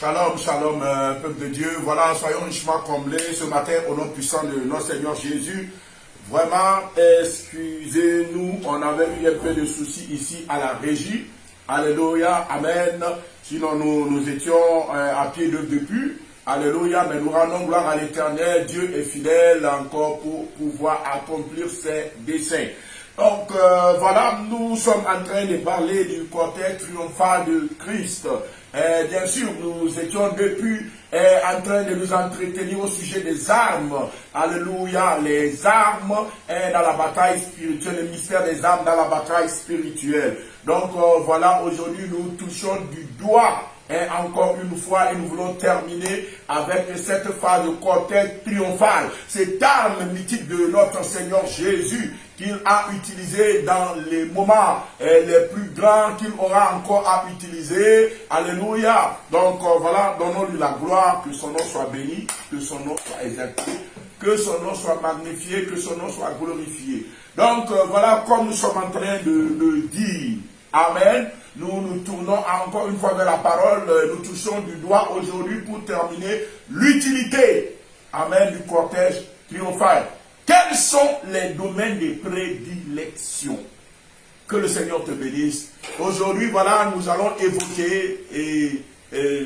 Shalom, shalom, peuple de Dieu. Voilà, soyons richement comblés ce matin au nom puissant de notre Seigneur Jésus. Vraiment, excusez-nous, on avait eu un peu de soucis ici à la régie. Alléluia, amen. Sinon, nous étions à pied d'œuvre depuis. Alléluia, mais nous rendons gloire à l'Éternel. Dieu est fidèle encore pour pouvoir accomplir ses desseins. Donc, voilà, nous sommes en train de parler du cortège triomphal de Christ. Bien sûr, nous étions depuis en train de nous entretenir au sujet des armes. Alléluia, les armes dans la bataille spirituelle, le mystère des armes dans la bataille spirituelle. Donc, voilà, aujourd'hui, nous touchons du doigt. Et encore une fois, et nous voulons terminer avec cette phase de cortège triomphal. Cette arme mythique de notre Seigneur Jésus qu'il a utilisé dans les moments les plus grands qu'il aura encore à utiliser. Alléluia. Donc voilà, donnons-lui la gloire, que son nom soit béni, que son nom soit exalté, que son nom soit magnifié, que son nom soit glorifié. Donc voilà, comme nous sommes en train de le dire, amen. Nous nous tournons encore une fois vers la parole, nous touchons du doigt aujourd'hui pour terminer l'utilité, amen, du cortège triomphal. Quels sont les domaines de prédilection? Que le Seigneur te bénisse. Aujourd'hui, voilà, nous allons évoquer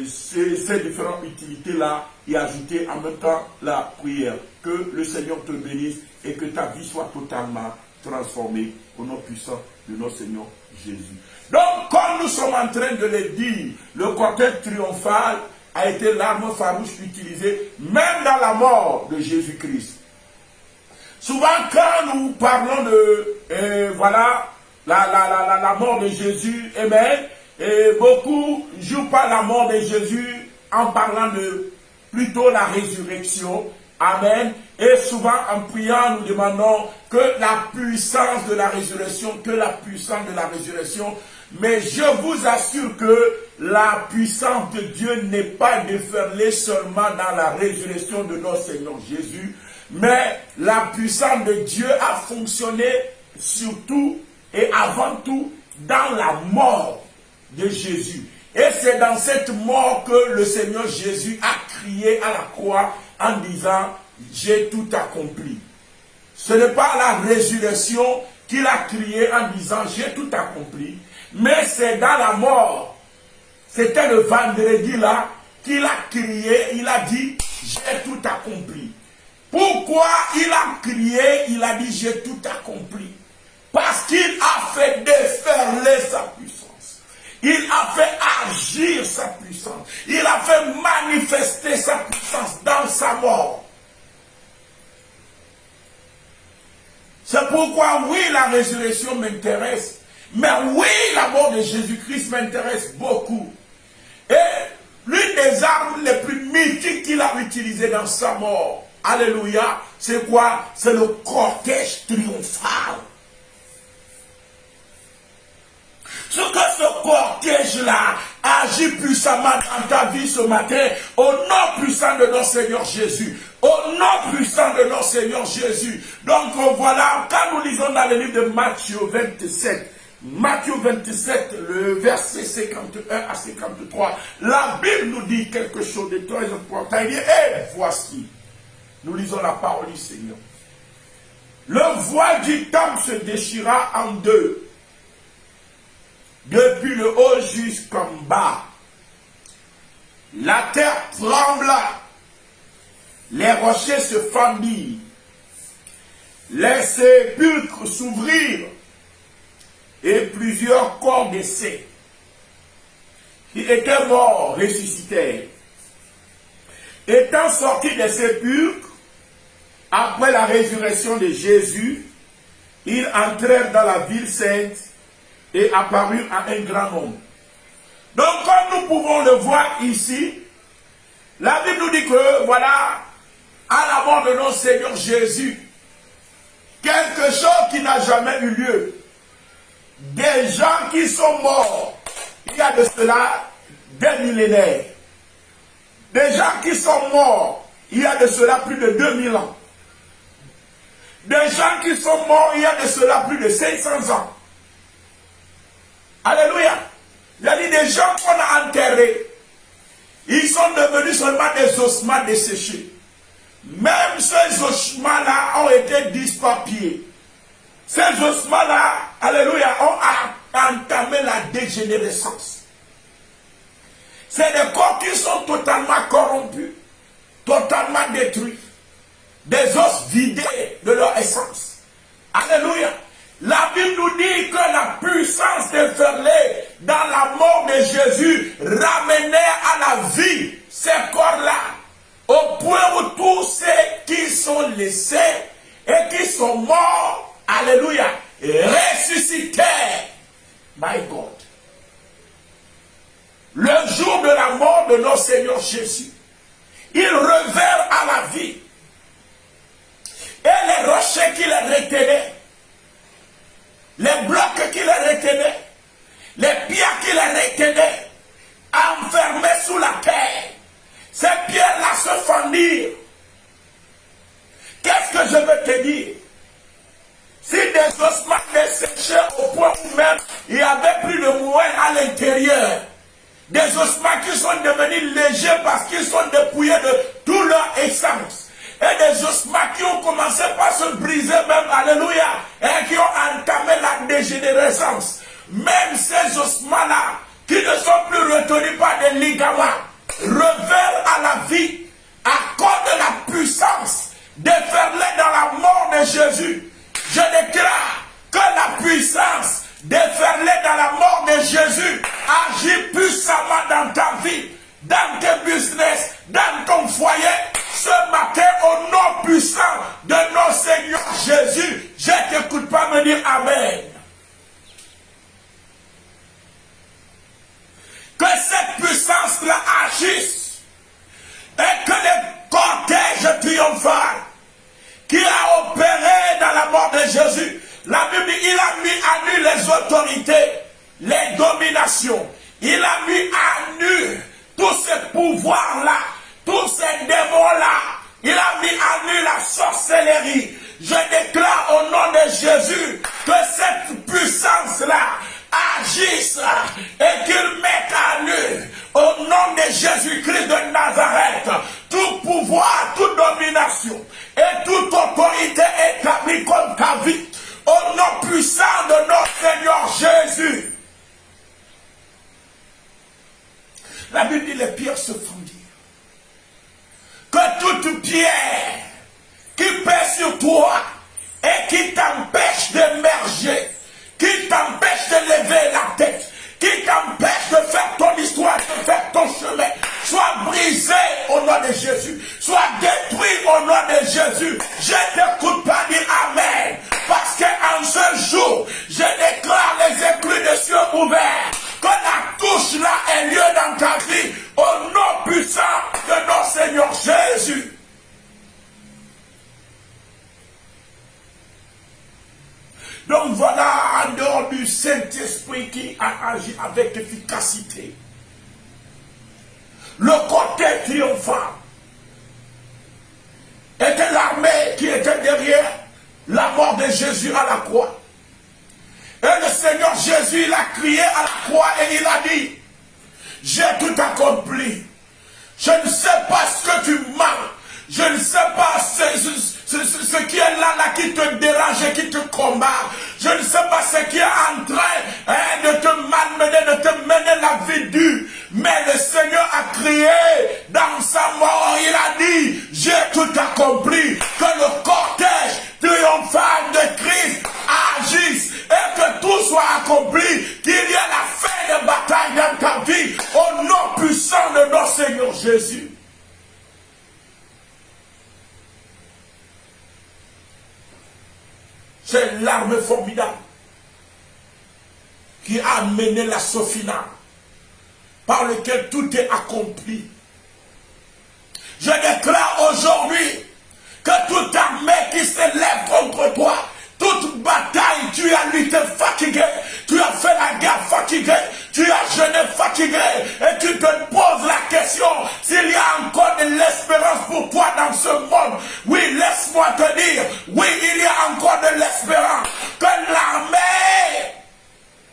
ces différentes utilités-là et ajouter en même temps la prière. Que le Seigneur te bénisse et que ta vie soit totalement transformée au nom puissant de notre Seigneur Jésus. Donc, comme nous sommes en train de le dire, le cortège triomphal a été l'arme farouche utilisée même dans la mort de Jésus-Christ. Souvent, quand nous parlons de voilà, la mort de Jésus, amen, et beaucoup ne jouent pas la mort de Jésus en parlant de plutôt la résurrection. Amen. Et souvent, en priant, nous demandons que la puissance de la résurrection, mais je vous assure que la puissance de Dieu n'est pas déferlée seulement dans la résurrection de notre Seigneur Jésus, mais la puissance de Dieu a fonctionné surtout et avant tout dans la mort de Jésus. Et c'est dans cette mort que le Seigneur Jésus a crié à la croix en disant « J'ai tout accompli ». Ce n'est pas la résurrection qu'il a crié en disant « J'ai tout accompli », mais c'est dans la mort. C'était le vendredi là qu'il a crié, il a dit « J'ai tout accompli ». Pourquoi il a crié, il a dit « J'ai tout accompli » ? Parce qu'il a fait déferler sa puissance. Il a fait agir sa puissance. Il a fait manifester sa puissance dans sa mort. C'est pourquoi, oui, la résurrection m'intéresse. Mais oui, la mort de Jésus-Christ m'intéresse beaucoup. Et l'une des armes les plus mythiques qu'il a utilisées dans sa mort, alléluia, c'est quoi? C'est le cortège triomphal. Ce que ce cortège-là agit puissamment dans ta vie ce matin, au nom puissant de notre Seigneur Jésus. Au nom puissant de notre Seigneur Jésus. Donc voilà, quand nous lisons dans le livre de Matthieu 27, le verset 51 à 53, la Bible nous dit quelque chose de très important. Il dit, et voici, nous lisons la parole du Seigneur. Le voile du temple se déchira en deux. Depuis le haut jusqu'en bas, la terre trembla, les rochers se fendirent, les sépulcres s'ouvrirent, et plusieurs corps de ceux qui étaient morts ressuscitèrent. Étant sortis des sépulcres, après la résurrection de Jésus, ils entrèrent dans la ville sainte et apparut à un grand nombre. Donc, comme nous pouvons le voir ici, la Bible nous dit que, voilà, à la mort de notre Seigneur Jésus, quelque chose qui n'a jamais eu lieu, des gens qui sont morts, il y a de cela des millénaires, des gens qui sont morts, il y a de cela plus de 2000 ans, des gens qui sont morts, il y a de cela plus de 500 ans. Alléluia. Il y a dit des gens qu'on a enterrés. Ils devenus seulement des ossements desséchés. Même ces ossements-là ont été dispapiés. Ces ossements-là, alléluia, ont entamé la dégénérescence. C'est des corps qui sont totalement corrompus, totalement détruits. Des os vidés de leur essence. Alléluia. La Bible nous dit que la puissance déferlée dans la mort de Jésus ramenait à la vie ces corps-là, au point où tous ceux qui sont laissés et qui sont morts, alléluia, ressuscitèrent. My God. Le jour de la mort de notre Seigneur Jésus, ils revinrent à la vie. Et les rochers qui les retenaient, les blocs qui les retenaient, les pierres qui les retenaient, enfermés sous la terre, ces pierres-là se fendirent. Qu'est-ce que je veux te dire? Si des ossements desséchés au point où même il n'y avait plus de moelle à l'intérieur, des ossements qui sont devenus légers parce qu'ils sont dépouillés de toute leur essence, et des ossements qui ont commencé par se briser même, alléluia, et qui ont entamé la dégénérescence. Même ces ossements-là, qui ne sont plus retenus par des ligaments, revinrent à la vie à cause de la puissance déferlée dans la mort de Jésus. Je déclare que la puissance déferlée dans la mort de Jésus agit puissamment dans ta vie, dans tes business, dans ton foyer. Ce matin, au nom puissant de notre Seigneur Jésus, je ne t'écoute pas me dire Amen. Que cette puissance-là agisse et que le cortège triomphal qui a opéré dans la mort de Jésus, la Bible dit, il a mis à nu les autorités, les dominations, il a mis à nu tous ces pouvoirs-là, tous ces démons-là, il a mis à nu la sorcellerie. Je déclare au nom de Jésus que cette puissance-là agisse et qu'il mette à nu, au nom de Jésus-Christ de Nazareth, tout pouvoir, toute domination et toute autorité établie contre ta vie, au nom puissant de notre Seigneur Jésus. La Bible dit les pierres se fondirent. Que toute pierre qui pèse sur toi et qui t'empêche d'émerger, qui t'empêche de lever la tête, qui t'empêche de faire ton histoire, de faire ton chemin, soit brisé au nom de Jésus, soit détruit au nom de Jésus. Je ne t'écoute pas dire Amen, parce qu'en ce jour, je déclare les écluses des cieux ouverts, que la touche là ait lieu dans ta vie, au nom puissant de notre Seigneur Jésus. Donc voilà, en dehors du Saint-Esprit qui a agi avec efficacité, le côté triomphant était l'armée qui était derrière la mort de Jésus à la croix. Et le Seigneur Jésus, il a crié à la croix et il a dit, j'ai tout accompli. Je ne sais pas ce que tu manques. Je ne sais pas ce qui est là qui te dérange et qui te combat. Je ne sais pas ce qui est en train de te malmener, de te mener la vie dure. Mais le Seigneur a crié dans sa mort. Il a dit, j'ai tout accompli. Que le cortège triomphal de Christ agisse et que tout soit accompli. Qu'il y ait la fin de bataille dans ta vie. Au nom puissant de notre Seigneur Jésus. C'est l'arme formidable qui a amené l'assaut final par lequel tout est accompli. Je déclare aujourd'hui que toute armée qui s'élève contre toi, toute bataille, tu as lutté fatigué, tu as fait la guerre fatigué, tu as jeûné fatigué, et tu te poses la question s'il y a encore de l'espérance pour toi dans ce monde. Oui, laisse-moi te dire, oui, il y a encore de l'espérance. Que l'armée,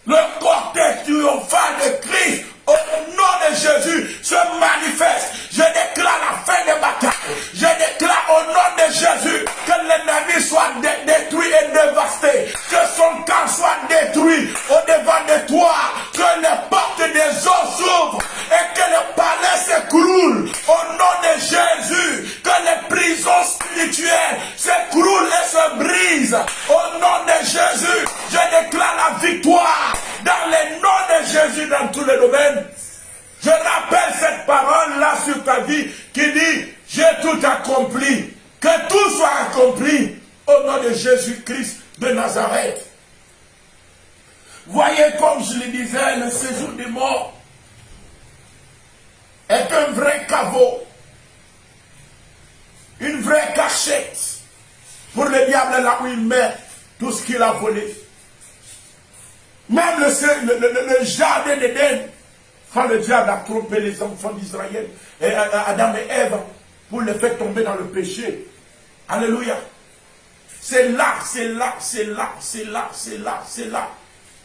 le cortège triomphal de Christ, au nom de Jésus, se manifeste. Je détruit et dévasté. Que son camp soit détruit au-devant de toi. Que les portes des eaux s'ouvrent et que le palais s'écroule au nom de Jésus. Que les prisons spirituelles s'écroulent et se brisent au nom de Jésus. Je déclare la victoire dans le nom de Jésus dans tous les domaines. Je rappelle cette parole-là sur ta vie qui dit, j'ai tout accompli. Que tout soit accompli au nom de Jésus-Christ de Nazareth. Voyez, comme je le disais, le séjour des morts est un vrai caveau, une vraie cachette pour le diable là où il met tout ce qu'il a volé. Même le jardin d'Éden, quand le diable a trompé les enfants d'Israël, et Adam et Ève, pour les faire tomber dans le péché. Alléluia. C'est là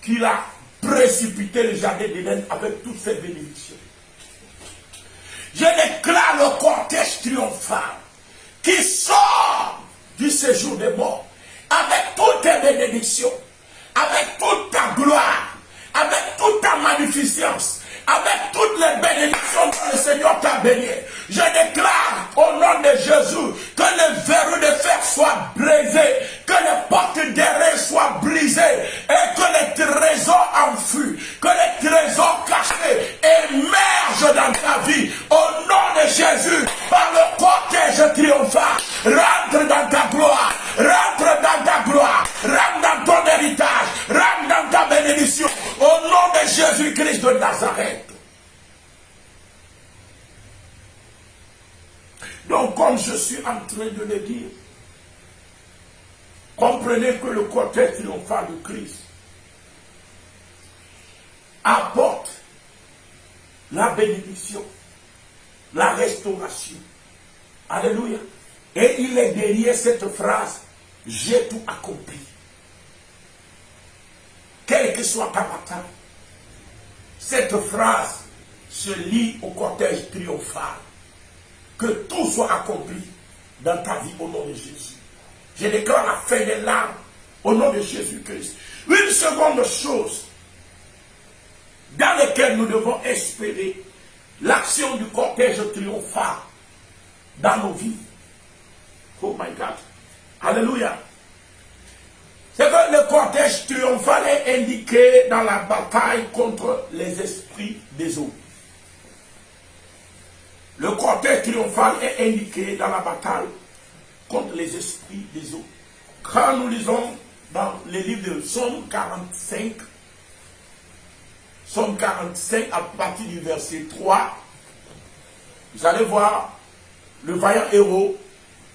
qu'il a précipité le jardin d'Éden avec toutes ses bénédictions. Je déclare le cortège triomphal qui sort du séjour des morts avec toutes tes bénédictions, avec toute ta gloire, avec toute ta magnificence, avec toutes les bénédictions dont le Seigneur t'a béni. Je déclare au nom de Jésus que les verrous de fer soient brisés, que les portes d'airain soient brisées et que les trésors enfuis, que les trésors cachés émergent dans ta vie. Au nom de Jésus, par le cortège triomphal, rentre dans ta gloire, rentre dans ta gloire, rentre dans ton héritage, rentre dans ta bénédiction. Au nom de Jésus-Christ de Nazareth. Donc, comme je suis en train de le dire, comprenez que le cortège triomphal de Christ apporte la bénédiction, la restauration. Alléluia. Et il est derrière cette phrase, j'ai tout accompli. Quelle que soit ta bataille, cette phrase se lie au cortège triomphal. Que tout soit accompli dans ta vie au nom de Jésus. Je déclare la fin des larmes au nom de Jésus-Christ. Une seconde chose dans laquelle nous devons espérer l'action du cortège triomphal dans nos vies. Oh my God. Alléluia. C'est que le cortège triomphal est indiqué dans la bataille contre les esprits des eaux. Le cortège triomphal est indiqué dans la bataille contre les esprits des eaux. Quand nous lisons dans les livres de Psaume 45, Psaume 45 à partir du verset 3, vous allez voir le vaillant héros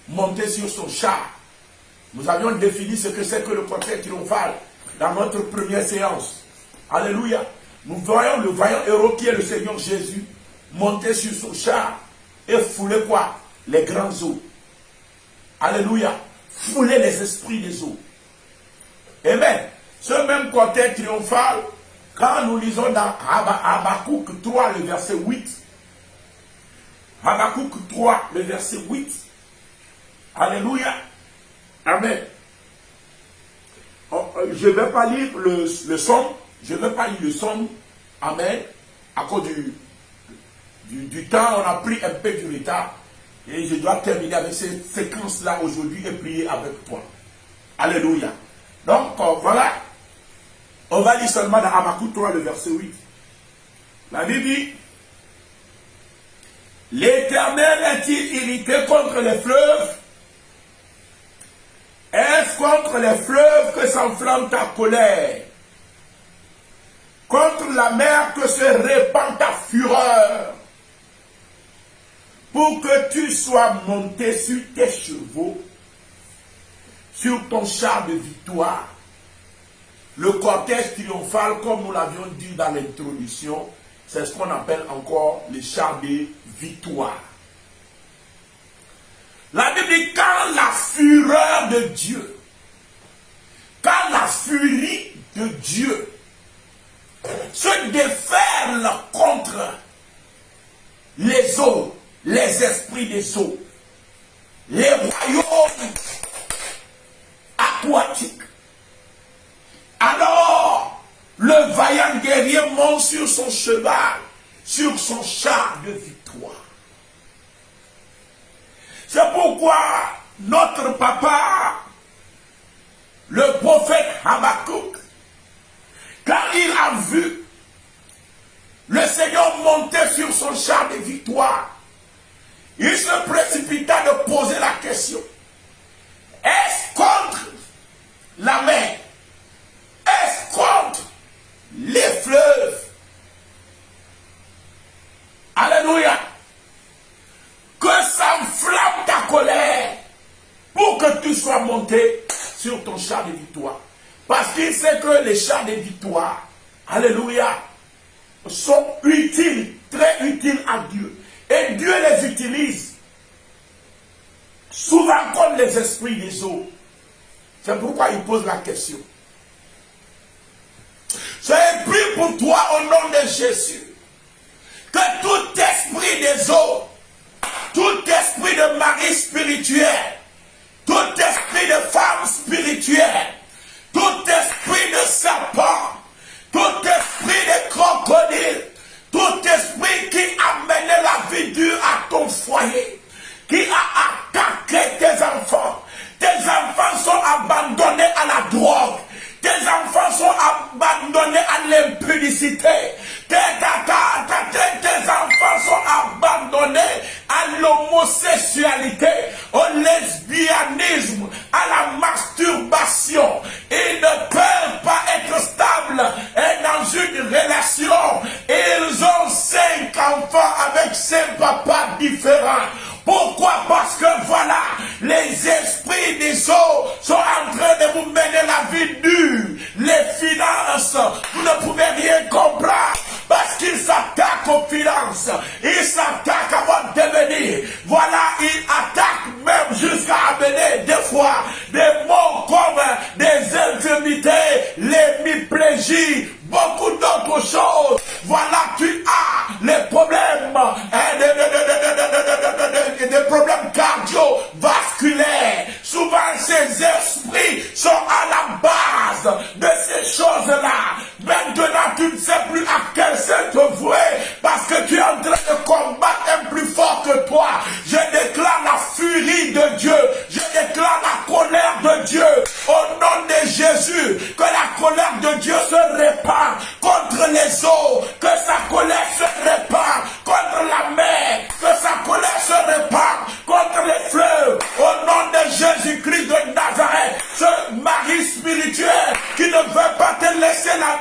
monter sur son char. Nous avions défini ce que c'est que le cortège triomphal dans notre première séance. Alléluia. Nous voyons le vaillant héros qui est le Seigneur Jésus monter sur son char et fouler quoi? Les grands eaux. Alléluia. Fouler les esprits des eaux. Amen. Ce même cortège triomphal, quand nous lisons dans Habakkuk 3, le verset 8. Habakkuk 3, le verset 8. Alléluia. Amen. Je ne vais pas lire le psaume. Je ne vais pas lire le psaume. Amen. À cause du temps, on a pris un peu du retard. Et je dois terminer avec cette séquence-là aujourd'hui et prier avec toi. Alléluia. Donc, voilà. On va lire seulement dans Habakkuk 3, le verset 8. La Bible dit, l'Éternel est-il irrité contre les fleuves? Est-ce contre les fleuves que s'enflamme ta colère? Contre la mer que se répand ta fureur? Pour que tu sois monté sur tes chevaux, sur ton char de victoire. Le cortège triomphal, comme nous l'avions dit dans l'introduction, c'est ce qu'on appelle encore le char de victoire. La Bible dit, quand la fureur de Dieu, quand la furie de Dieu se déferle contre les eaux, les esprits des eaux, les royaumes aquatiques, guerrier monte sur son cheval, sur son char de victoire. C'est pourquoi notre papa, le prophète Habakkuk, quand il a vu le Seigneur monter sur son char de victoire, il se précipita de poser la question. Est-ce contre la mer? Est-ce contre les fleuves? Alléluia. Que s'enflamme ta colère pour que tu sois monté sur ton char de victoire. Parce qu'il sait que les chars de victoire, alléluia, sont utiles, très utiles à Dieu. Et Dieu les utilise souvent comme les esprits des eaux. C'est pourquoi il pose la question. Je prie pour toi au nom de Jésus que tout esprit des eaux, tout esprit de mari spirituel, tout esprit de femme spirituelle, tout esprit de serpent, tout esprit de crocodile, tout esprit qui a mené la vie dure à ton foyer, qui a attaqué tes enfants. Tes enfants sont abandonnés à la drogue. Tes enfants sont abandonnés à l'impudicité. Tes enfants sont abandonnés à l'homosexualité, au lesbianisme, à la masturbation. Ils ne peuvent pas être stables dans une relation. Ils ont 5 enfants avec 5 papas différents. Pourquoi? Parce que voilà, les esprits des eaux sont en train de vous mener la vie dure. Les finances, vous ne pouvez rien comprendre parce qu'ils s'attaquent aux finances. Ils s'attaquent à votre devenir. Voilà, ils attaquent même jusqu'à amener des fois des mots comme des infirmités, l'hémiplégie, beaucoup d'autres choses. Voilà, tu as les problèmes, des problèmes cardiovasculaires. Souvent, ces esprits sont à la base de ces choses-là. Maintenant, tu ne sais plus à quel sein te vouer parce que tu es en train de combattre un plus fort que toi. Je déclare la furie de Dieu. Je déclare la colère de Dieu. Au nom de Jésus, que la colère de Dieu se répand contre les eaux, que sa colère se répand contre la mer, que sa colère se répand contre les fleuves. Au nom de Jésus-Christ de Nazareth, ce mari spirituel qui ne veut pas te laisser la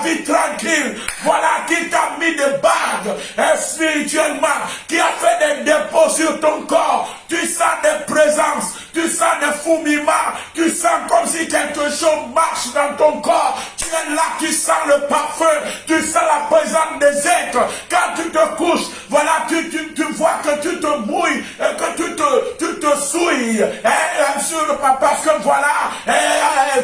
vie tranquille, voilà, qui t'a mis des bagues spirituellement, qui a fait des dépôts sur ton corps. Tu sens des présences, tu sens des fourmillements, tu sens comme si quelque chose marche dans ton corps. Tu es là, tu sens le parfum, tu sens la présence des êtres. Quand tu te couches, voilà, tu vois que tu te mouilles, que tu te souilles, parce que voilà,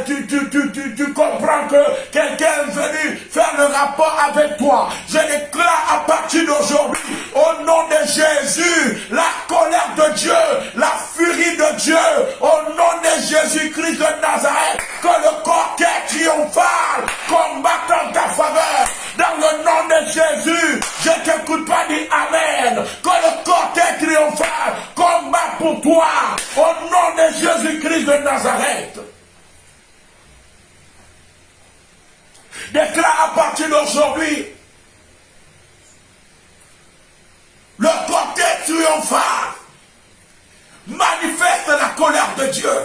tu comprends que quelqu'un est venu faire le rapport avec toi. Je déclare à partir d'aujourd'hui, au nom de Jésus, la colère de Dieu, la furie de Dieu, au nom de Jésus-Christ de Nazareth, que le cortège triomphal combatte en ta faveur. Dans le nom de Jésus, je ne t'écoute pas dire Amen. Que le cortège triomphal combatte pour toi, au nom de Jésus-Christ de Nazareth. Déclare à partir d'aujourd'hui, le cortège triomphal manifeste la colère de Dieu.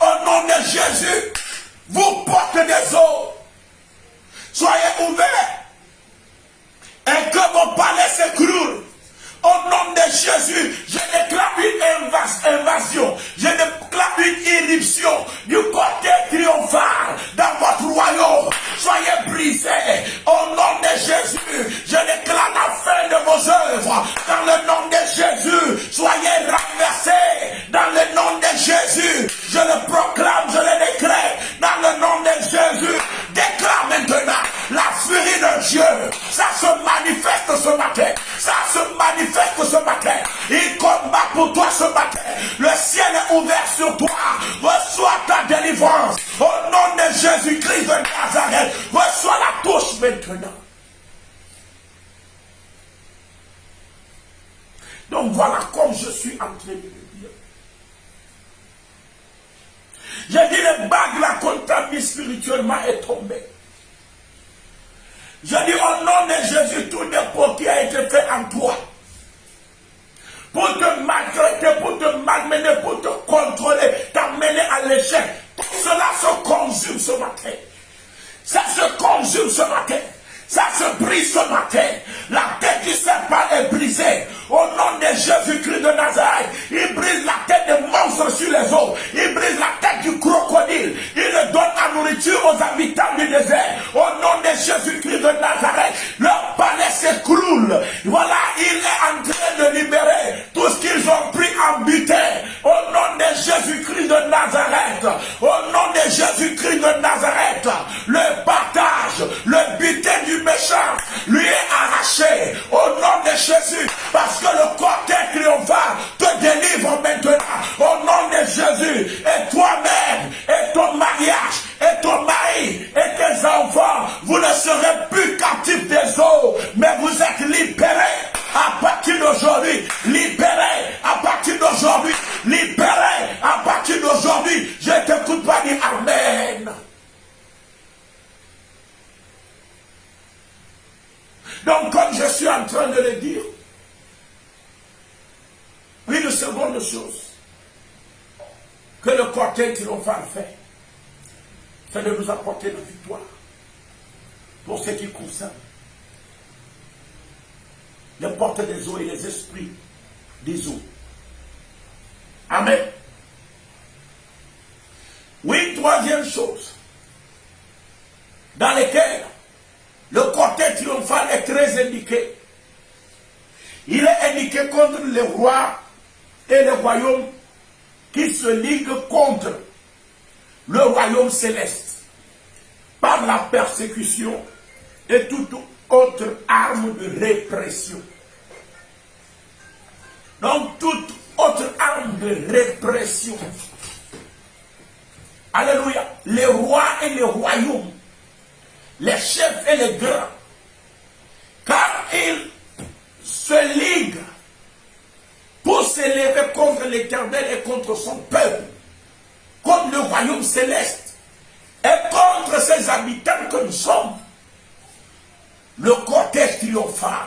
Au nom de Jésus, vous portez des eaux. Soyez ouverts et que vos palais s'écroulent. Au nom de Jésus, je déclare une invasion, je déclare une irruption du côté triomphal dans votre royaume. Soyez brisés. Au nom de Jésus, je déclare la fin de vos œuvres. Dans le nom de Jésus, soyez renversés. Dans le nom de Jésus, je le proclame, je le décrète. Dans le nom de Jésus, déclare maintenant la furie de Dieu. Ça se manifeste ce matin. Ça se manifeste ce matin. Il combat pour toi ce matin. Le ciel est ouvert sur toi. Reçois ta délivrance. Au nom de Jésus-Christ de Nazareth, reçois la maintenant. Donc voilà comme je suis en train de le dire. J'ai dit le bague, la contamine spirituellement est tombée. Je dis au nom de Jésus, tout dépôt qui a été fait en toi, pour te maltraiter, pour te malmener, pour te contrôler, t'amener à l'échec, tout cela se consume ce matin. Ça se consume ce matin. Ça se brise ce matin. La tête du serpent est brisée. Au nom de Jésus-Christ de Nazareth, il brise la tête des monstres sur les eaux. Il brise la tête du crocodile. Il le donne à nourriture aux habitants du désert. Au nom de Jésus-Christ de Nazareth, leur palais s'écroule. Voilà, il est en train de libérer tout ce qu'ils ont pris en butin. Au nom de Jésus-Christ de Nazareth, au nom de Jésus-Christ de Nazareth, le partage, le butin du méchant lui est arraché au nom de Jésus, parce que le cortège triomphal te délivre maintenant au nom de Jésus. Et toi-même, et ton mariage, et ton mari, et tes enfants, vous ne serez plus captifs des eaux, mais vous êtes libérés à partir d'aujourd'hui, libérés à partir d'aujourd'hui, libérés à partir d'aujourd'hui. Je ne t'écoute pas dire Amen. Donc, comme je suis en train de le dire, une seconde chose que le cortège triomphal fait, c'est de nous apporter la victoire pour ce qui concerne les portes des eaux et les esprits des eaux. Amen. Oui, troisième chose, dans laquelle le cortège triomphal est très indiqué. Il est indiqué contre les rois et les royaumes qui se liguent contre le royaume céleste par la persécution et toute autre arme de répression. Donc toute autre arme de répression. Alléluia. Les rois et les royaumes, les chefs et les grands, car ils se liguent pour s'élever contre l'Éternel et contre son peuple, contre le royaume céleste et contre ses habitants que nous sommes. Le cortège triomphal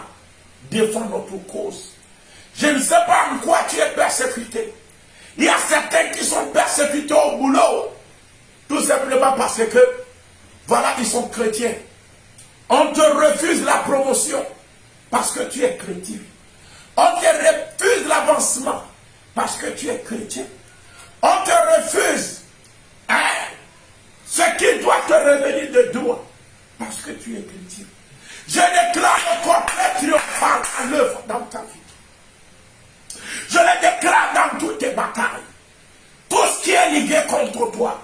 défend notre cause. Je ne sais pas en quoi tu es persécuté. Il y a certains qui sont persécutés au boulot, tout simplement parce que voilà, ils sont chrétiens. On te refuse la promotion parce que tu es chrétien. On te refuse l'avancement parce que tu es chrétien. On te refuse ce qui doit te revenir de toi parce que tu es chrétien. Je déclare le cortège triomphal à l'œuvre dans ta vie. Je le déclare dans toutes tes batailles. Tout ce qui est ligué contre toi,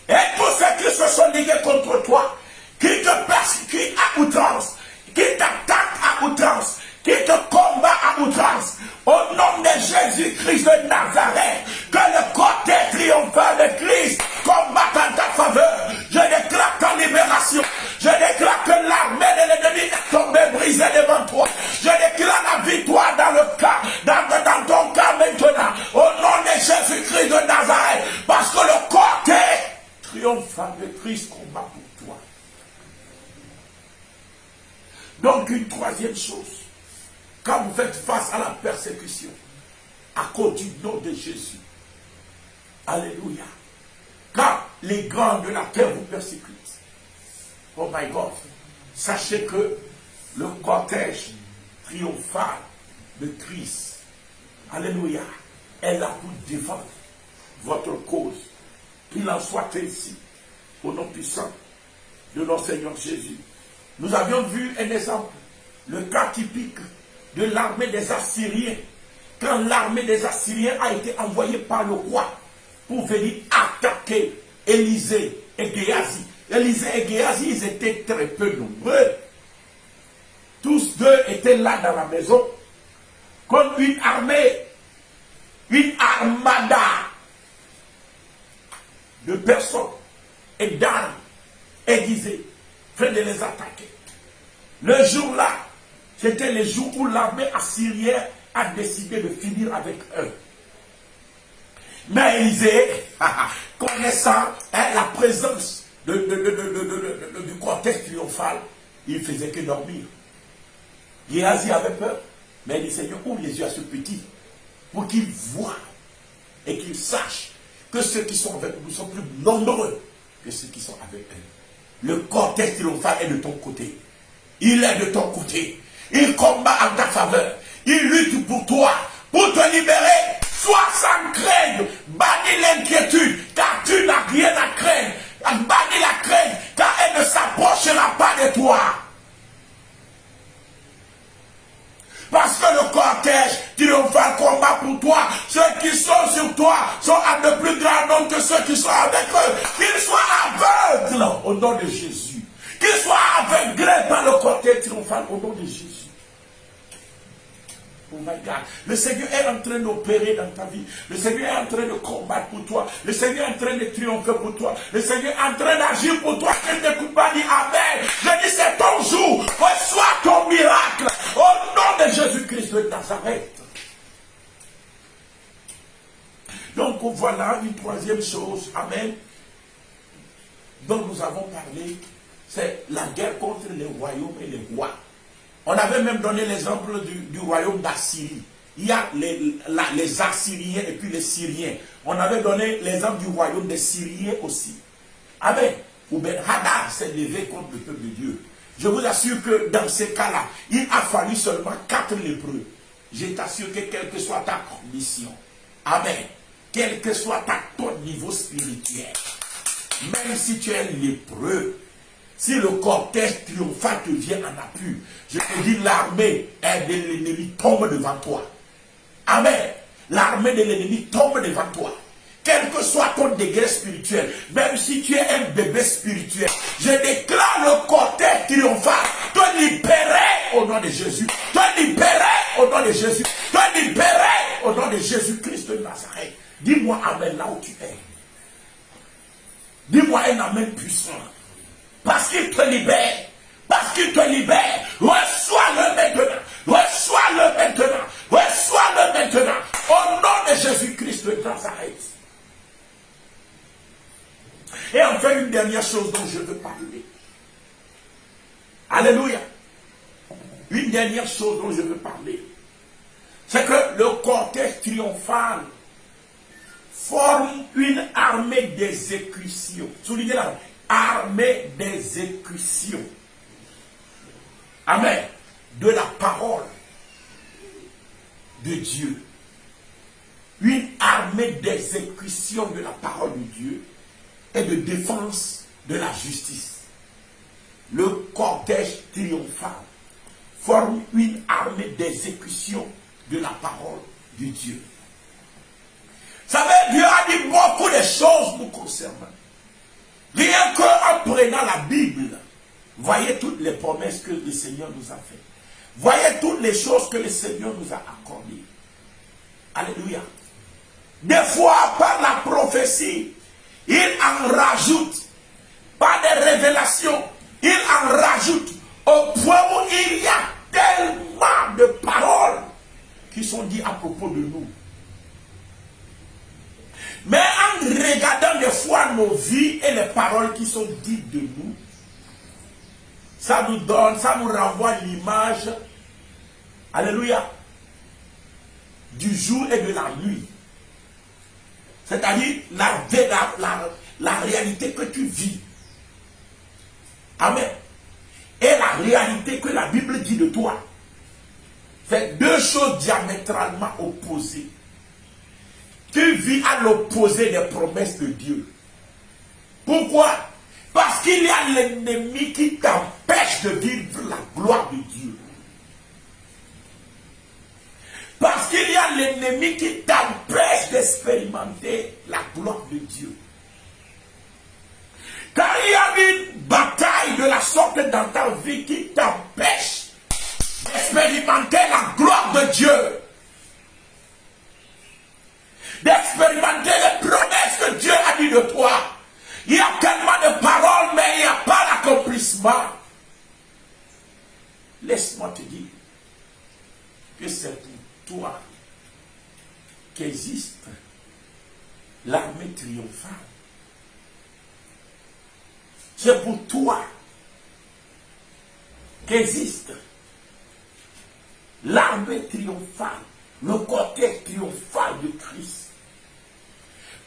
et tous ceux qui se sont ligués contre toi, qui te persécutent à outrance, qui t'attaquent à outrance, qui te combattent à outrance, au nom de Jésus-Christ de Nazareth, que le cortège triomphal de Christ combatte en ta faveur. Je déclare ta libération. Je déclare que l'armée de l'ennemi est tombée, brisée devant toi. Je déclare la victoire dans le cas, dans ton cas maintenant, au nom de Jésus-Christ de Nazareth, parce que le cortège triomphal de Christ combat pour toi. Donc une troisième chose, quand vous faites face à la persécution, à cause du nom de Jésus, alléluia, quand les grands de la terre vous persécutent, oh my God, sachez que le cortège triomphal de Christ, alléluia, est là pour défendre votre cause. Qu'il en soit ainsi, au nom puissant de notre Seigneur Jésus. Nous avions vu un exemple, le cas typique de l'armée des Assyriens, quand l'armée des Assyriens a été envoyée par le roi pour venir attaquer Élisée et Géasi. Élisée et Géasi, ils étaient très peu nombreux. Tous deux étaient là dans la maison, comme une armée, une armada de personnes et d'armes aiguisées, près de les attaquer. Le jour-là, c'était le jour où l'armée assyrienne a décidé de finir avec eux. Mais Élisée, connaissant la présence du cortège triomphal, il ne faisait que dormir. Géasi avait peur, mais il dit, Seigneur, ouvre les yeux à ce petit, pour qu'il voie et qu'il sache que ceux qui sont avec nous sont plus nombreux que ceux qui sont avec eux. Le cortège triomphal est de ton côté. Il est de ton côté. Il combat en ta faveur. Il lutte pour toi, pour te libérer. Sois sans crainte. Bannis l'inquiétude, car tu n'as rien à craindre. Bannis la crainte, car elle ne s'approchera pas de toi. Parce que le cortège triomphal combat pour toi. Ceux qui sont sur toi sont à de plus grand nombre que ceux qui sont avec eux. Qu'ils soient aveugles au nom de Jésus. Qu'ils soient aveuglés par le cortège triomphal au nom de Jésus. Oh my God. Le Seigneur est en train d'opérer dans ta vie. Le Seigneur est en train de combattre pour toi. Le Seigneur est en train de triompher pour toi. Le Seigneur est en train d'agir pour toi. Je ne t'écoute pas, dis Amen. Je dis c'est ton jour. Reçois ton miracle. Au nom de Jésus-Christ de Nazareth. Donc voilà une troisième chose. Amen. Dont nous avons parlé. C'est la guerre contre les royaumes et les rois. On avait même donné l'exemple du royaume d'Assyrie. Il y a les Assyriens et puis les Syriens. On avait donné l'exemple du royaume des Syriens aussi. Amen. Ou Ben Hadad s'est levé contre le peuple de Dieu. Je vous assure que dans ces cas-là, il a fallu seulement 4 lépreux. Je t'assure que quelle que soit ta condition, amen, quel que soit ton niveau spirituel, même si tu es lépreux, si le cortège triomphal te vient en appui, je te dis l'armée de l'ennemi tombe devant toi. Amen. L'armée de l'ennemi tombe devant toi. Quel que soit ton degré spirituel, même si tu es un bébé spirituel, je déclare le cortège triomphal te libérer au nom de Jésus. Te libérer au nom de Jésus. Te libérer au nom de Jésus-Christ de Nazareth. Dis-moi amen là où tu es. Dis-moi un amen puissant. Parce qu'il te libère. Parce qu'il te libère. Reçois-le maintenant. Reçois-le maintenant. Reçois-le maintenant. Au nom de Jésus-Christ de Nazareth. Et enfin, une dernière chose dont je veux parler. Alléluia. Une dernière chose dont je veux parler. C'est que le cortège triomphal forme une armée d'exécution. Soulignez là. Armée d'exécution. Amen. De la parole de Dieu. Une armée d'exécution de la parole de Dieu et de défense de la justice. Le cortège triomphal forme une armée d'exécution de la parole de Dieu. Vous savez, Dieu a dit beaucoup de choses nous concernant. Rien qu'en prenant la Bible, voyez toutes les promesses que le Seigneur nous a faites. Voyez toutes les choses que le Seigneur nous a accordées. Alléluia. Des fois, par la prophétie, il en rajoute. Par des révélations, il en rajoute. Au point où il y a tellement de paroles qui sont dites à propos de nous. Mais en regardant des fois nos vies et les paroles qui sont dites de nous, ça nous donne, ça nous renvoie l'image, alléluia, du jour et de la nuit. C'est-à-dire la réalité que tu vis. Amen. Et la réalité que la Bible dit de toi. C'est deux choses diamétralement opposées. Tu vis à l'opposé des promesses de Dieu. Pourquoi? Parce qu'il y a l'ennemi qui t'empêche de vivre la gloire de Dieu. Parce qu'il y a l'ennemi qui t'empêche d'expérimenter la gloire de Dieu. Car il y a une bataille de la sorte dans ta vie qui t'empêche d'expérimenter la gloire de Dieu. D'expérimenter les promesses que Dieu a dit de toi. Il y a tellement de paroles, mais il n'y a pas d'accomplissement. laisse-moi te dire que c'est pour toi qu'existe l'armée triomphale. C'est pour toi qu'existe l'armée triomphale, le cortège triomphal de Christ.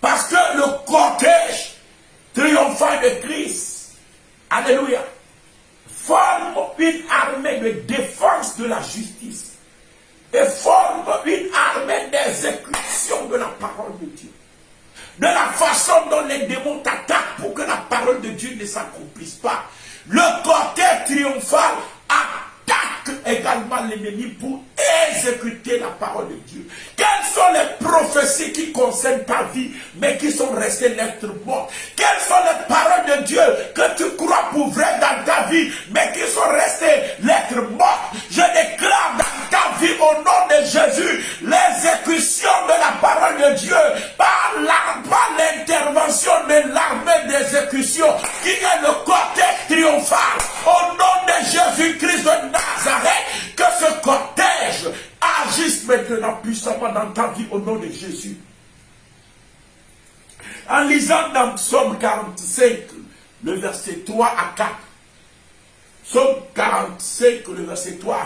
Parce que le cortège triomphal de Christ, alléluia, forme une armée de défense de la justice et forme une armée d'exécution de la parole de Dieu. De la façon dont les démons t'attaquent pour que la parole de Dieu ne s'accomplisse pas. Le cortège triomphal attaque également l'ennemi pour exécuter la parole de Dieu. Quelles sont les prophéties qui concernent ta vie, mais qui sont restées lettres mortes? Quelles sont les paroles de Dieu que tu crois pour vrai dans ta vie, mais qui sont restées lettres mortes? Je déclare dans ta vie, au nom de Jésus, l'exécution de la parole de Dieu par l'intervention de l'armée d'exécution qui est le cortège triomphal. Au nom de Jésus-Christ de Nazareth, que ce cortège agisse maintenant puissamment dans ta vie au nom de Jésus. En lisant dans Psaume 45, le verset 3 à 4, Psaume 45, le verset 3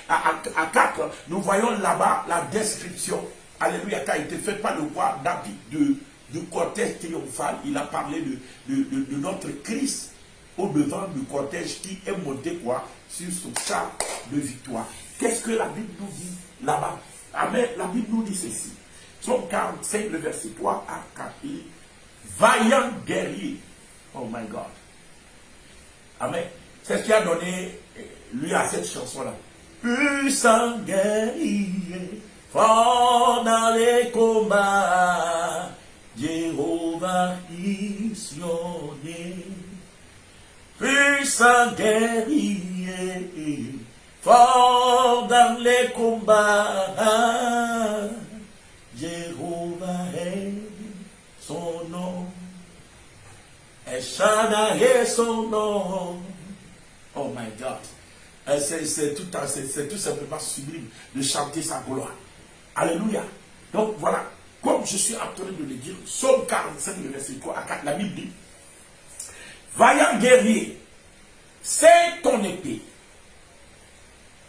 à 4, nous voyons là-bas la description, alléluia, qui a été faite par le roi David du cortège triomphal. Il a parlé de notre Christ au devant du cortège qui est monté quoi sur son char de victoire. Qu'est-ce que la Bible nous dit là-bas? Amen. La Bible nous dit ceci. Psaume 45, le verset 3 à 4. Vaillant guerrier. Oh my God. Amen. C'est ce qui a donné lui à cette chanson-là. Puissant guerrier, fort dans les combats, Jéhovah missionné. Puissant guerrier, fort dans les combats, Jéhovah est son nom, et Shaddai est son nom. Oh my God, c'est tout simplement sublime de chanter sa gloire. Alléluia. Donc voilà, comme je suis en train de le dire, Psaume 45, le verset 3 à 4, la Bible dit: vaillant guerrier, c'est ton épée,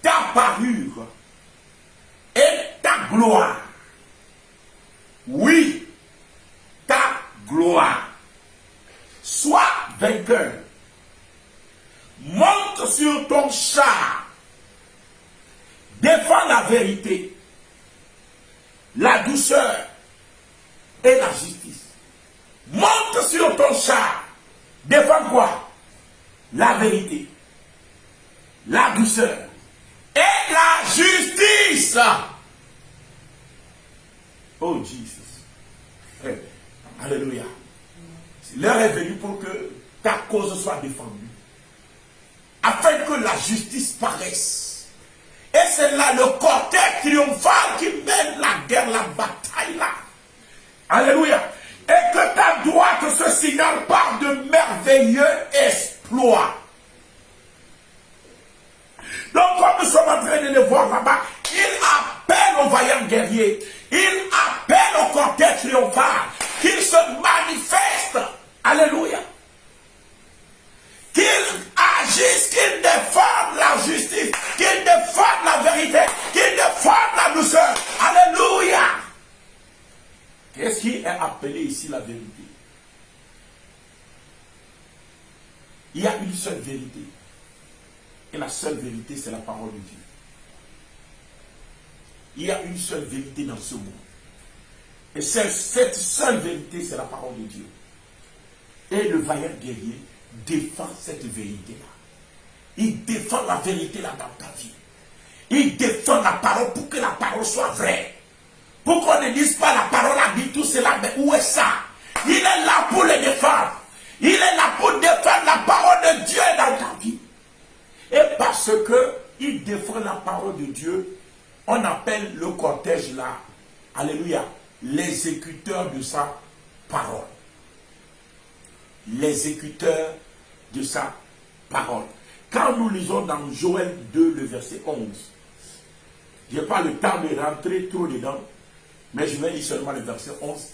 ta parure et ta gloire. Oui, ta gloire. Sois vainqueur. Monte sur ton char. Défends la vérité, la douceur et la justice. Monte sur ton char. Défends quoi? La vérité, la douceur et la justice. Oh Jesus. Hey, alléluia. L'heure est venue pour que ta cause soit défendue, afin que la justice paraisse. Et c'est là le cortège triomphal qui mène la guerre, la bataille là. Alléluia. Et que ta droite se signale par de merveilleux exploits. Donc, comme nous sommes en train de le voir là-bas, il appelle aux vaillants guerriers, il appelle au cortège triomphal, qu'il se manifeste. Alléluia. Qu'il agisse, qu'il défende la justice, qu'il défende la vérité, qu'il défende la douceur. Alléluia. Qu'est-ce qui est appelé ici la vérité? Il y a une seule vérité. Et la seule vérité, c'est la parole de Dieu. Il y a une seule vérité dans ce monde. Et cette seule vérité, c'est la parole de Dieu. Et le vaillant guerrier défend cette vérité-là. Il défend la vérité-là dans ta vie. Il défend la parole pour que la parole soit vraie. Pour qu'on ne dise pas la parole a dit tout cela, mais où est ça? Il est là pour le défendre. Il est là pour défendre la parole de Dieu dans ta vie. Et parce qu'il défend la parole de Dieu, on appelle le cortège là, alléluia, l'exécuteur de sa parole. L'exécuteur de sa parole. Quand nous lisons dans Joël 2, le verset 11, je n'ai pas le temps de rentrer trop dedans, mais je vais lire seulement le verset 11.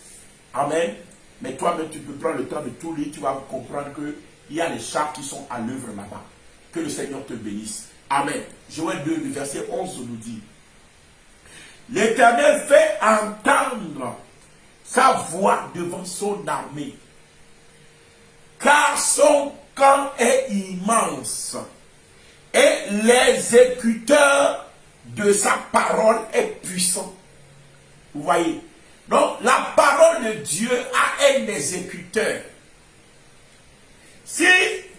Amen. Mais toi-même, tu peux prendre le temps de tout lire, tu vas comprendre qu'il y a les chars qui sont à l'œuvre là-bas. Que le Seigneur te bénisse. Amen. Joël 2, le verset 11 nous dit: l'Éternel fait entendre sa voix devant son armée, car son camp est immense, et l'exécuteur de sa parole est puissant. Vous voyez? Donc, la parole de Dieu a un exécuteur. Si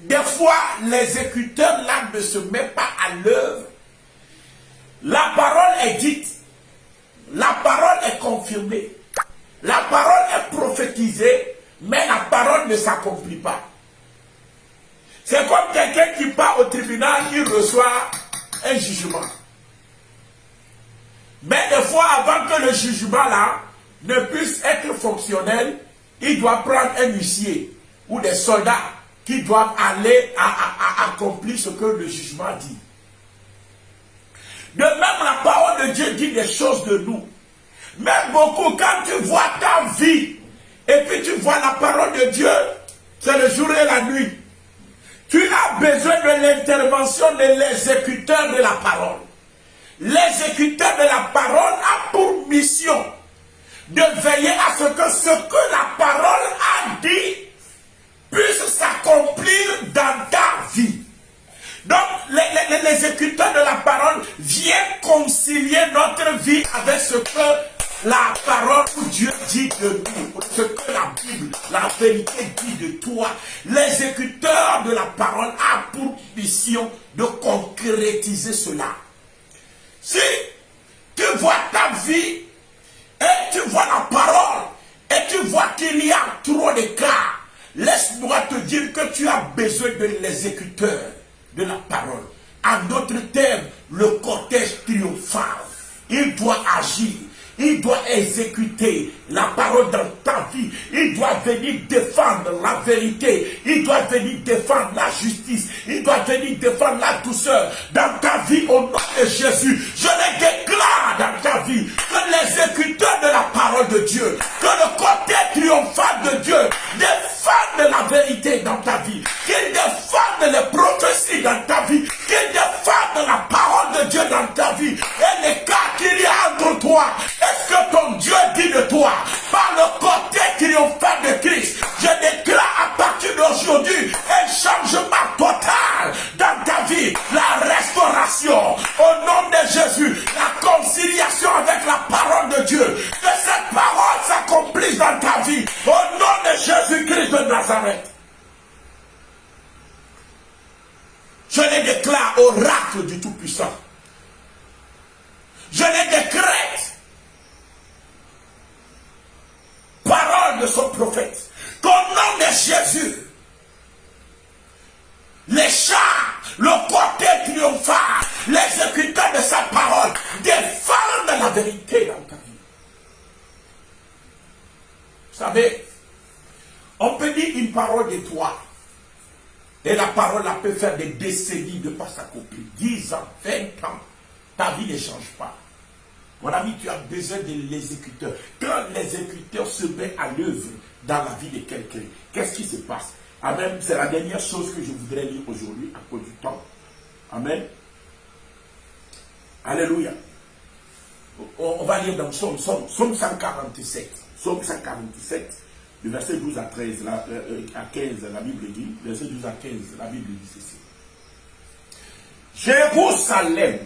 des fois l'exécuteur là ne se met pas à l'œuvre, la parole est dite, la parole est confirmée, la parole est prophétisée, mais la parole ne s'accomplit pas. C'est comme quelqu'un qui part au tribunal, il reçoit un jugement. Mais des fois, avant que le jugement là ne puisse être fonctionnel, il doit prendre un huissier ou des soldats qui doivent aller à accomplir ce que le jugement dit. De même, la parole de Dieu dit des choses de nous. Mais beaucoup, quand tu vois ta vie, et puis tu vois la parole de Dieu, c'est le jour et la nuit. Tu as besoin de l'intervention de l'exécuteur de la parole. L'exécuteur de la parole a pour mission de veiller à ce que la parole a dit puisse s'accomplir dans ta vie. Donc, l'exécuteur de la parole vient concilier notre vie avec ce que la parole ou Dieu dit de nous, ce que la Bible, la vérité dit de toi. L'exécuteur de la parole a pour mission de concrétiser cela. Si tu vois ta vie et tu vois la parole et tu vois qu'il y a trop d'écart, laisse-moi te dire que tu as besoin de l'exécuteur de la parole. En d'autres termes, le cortège triomphal. Il doit agir. Il doit exécuter la parole dans ta vie. Il doit venir défendre la vérité. Il doit venir défendre la justice. Il doit venir défendre la douceur dans ta vie au nom de Jésus. Je le déclare dans ta vie que l'exécuteur de la parole de Dieu, que le côté triomphal de Dieu défende la vérité dans ta vie. Qu'il défende les prophéties dans ta vie. Qu'il défende la parole de Dieu dans ta vie. Et l'écart qu'il y a entre toi, est-ce que ton Dieu dit de toi, par le côté triomphal de Christ, je déclare à partir d'aujourd'hui un changement total dans ta vie, la restauration au nom de Jésus, la conciliation avec la parole de Dieu, que cette parole s'accomplisse dans ta vie, au nom de Jésus-Christ de Nazareth. Je les déclare oracle du Tout-Puissant. Je les décrète parole de son prophète, qu'au nom de Jésus, les chars, le côté triomphal, l'exécuteur de sa parole, défendent la vérité dans ta vie. Vous savez, on peut dire une parole de toi, et la parole elle peut faire des décennies de pas s'accomplir. 10 ans, 20 ans, ta vie ne change pas. Mon ami, tu as besoin de l'exécuteur. Quand l'exécuteur se met à l'œuvre dans la vie de quelqu'un, qu'est-ce qui se passe? Amen. C'est la dernière chose que je voudrais lire aujourd'hui à cause du temps. Amen. Alléluia. On va lire dans Psaume 147. Psaume 147, le verset 12 à 13, à 15, la Bible dit, verset 12 à 15, la Bible dit ceci. Jérusalem,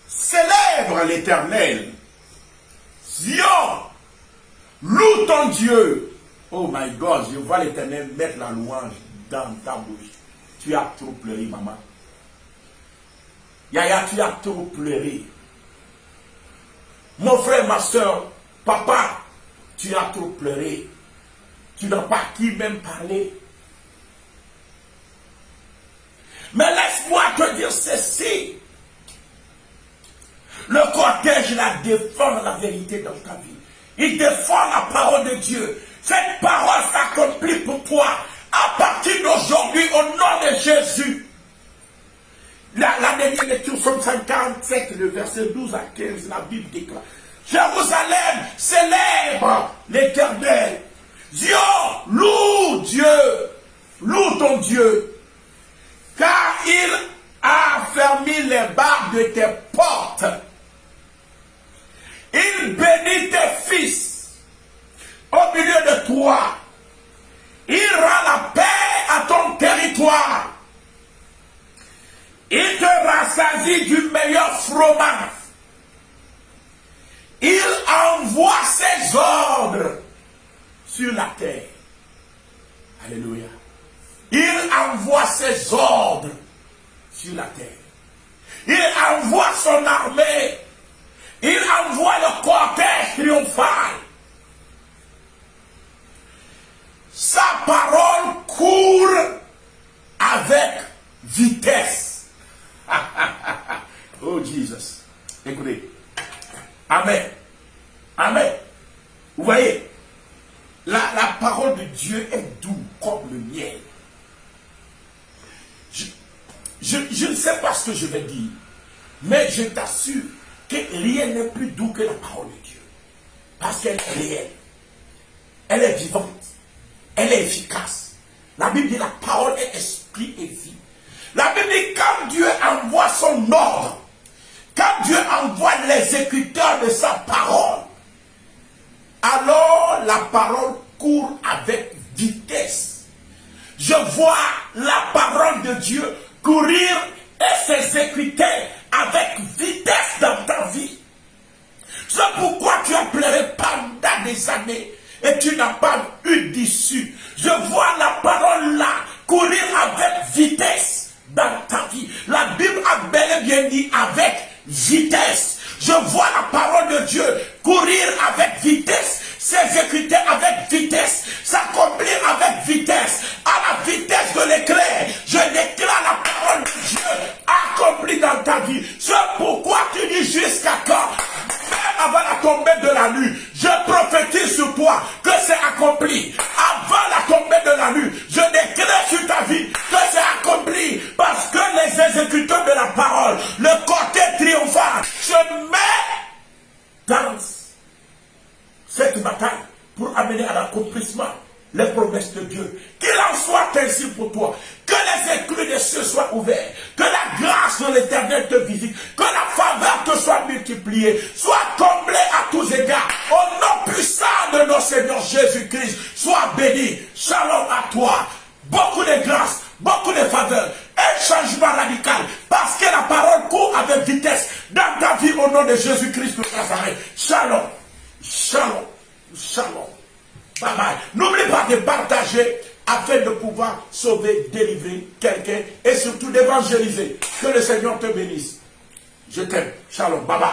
célèbre l'Éternel. Zion, loue ton Dieu. Oh my God, je vois l'Éternel mettre la louange dans ta bouche. Tu as trop pleuré, maman. Yaya, tu as trop pleuré. Mon frère, ma soeur, papa, tu as trop pleuré. Tu n'as pas qui même parler. Mais laisse-moi te dire ceci. Le cortège la défend la vérité dans ta vie. Il défend la parole de Dieu. Cette parole s'accomplit pour toi à partir d'aujourd'hui au nom de Jésus. Psaume 147, le verset 12 à 15, la Bible déclare: Jérusalem célèbre l'Éternel. Zion, loue Dieu, loue ton Dieu, car il a fermé les barres de tes portes. Il bénit tes fils au milieu de toi. Il rend la paix à ton territoire. Il te rassasie du meilleur fromage. Il envoie ses ordres sur la terre. Alléluia. Il envoie ses ordres sur la terre. Il envoie son armée. Il envoie le cortège triomphal. Sa parole court avec vitesse. Oh Jesus. Écoutez. Amen. Amen. Vous voyez, la parole de Dieu est douce comme le miel. Je ne sais pas ce que je vais dire, mais je t'assure que rien n'est plus doux que la parole de Dieu. Parce qu'elle est réelle. Elle est vivante. Elle est efficace. La Bible dit la parole est esprit et vie. La Bible dit quand Dieu envoie son ordre, quand Dieu envoie l'exécuteur de sa parole, alors la parole court avec vitesse. Je vois la parole de Dieu courir et s'exécuter avec vitesse dans ta vie. C'est pourquoi tu as pleuré pendant des années et tu n'as pas eu d'issue. Je vois la parole là courir avec vitesse dans ta vie. La Bible a bel et bien dit avec vitesse. Je vois la parole de Dieu courir avec vitesse, s'exécuter avec vitesse, s'accomplir avec vitesse, à la vitesse de l'éclair. Je déclare la parole de Dieu accomplie dans ta vie. C'est pourquoi tu dis jusqu'à quand? Même avant la tombée de la nuit, je prophétise sur toi que c'est accompli. Avant la tombée de la nuit, je déclare sur ta vie que c'est accompli. Parce que les exécuteurs de la parole, le côté triomphal, se met dans cette bataille pour amener à l'accomplissement les promesses de Dieu. Qu'il en soit ainsi pour toi. Que les écluses des cieux soient ouverts. Que la grâce de l'Éternel te visite. Que la faveur te soit multipliée. Soit comblée à tous égards. Au nom puissant de notre Seigneur Jésus-Christ. Sois béni. Shalom à toi. Beaucoup de grâce. Beaucoup de faveur. Un changement radical. Parce que la parole court avec vitesse dans ta vie au nom de Jésus-Christ de Nazareth. Shalom. Shalom. Shalom. Bye bye. N'oublie pas de partager afin de pouvoir sauver, délivrer quelqu'un et surtout d'évangéliser. Que le Seigneur te bénisse. Je t'aime. Shalom. Bye bye.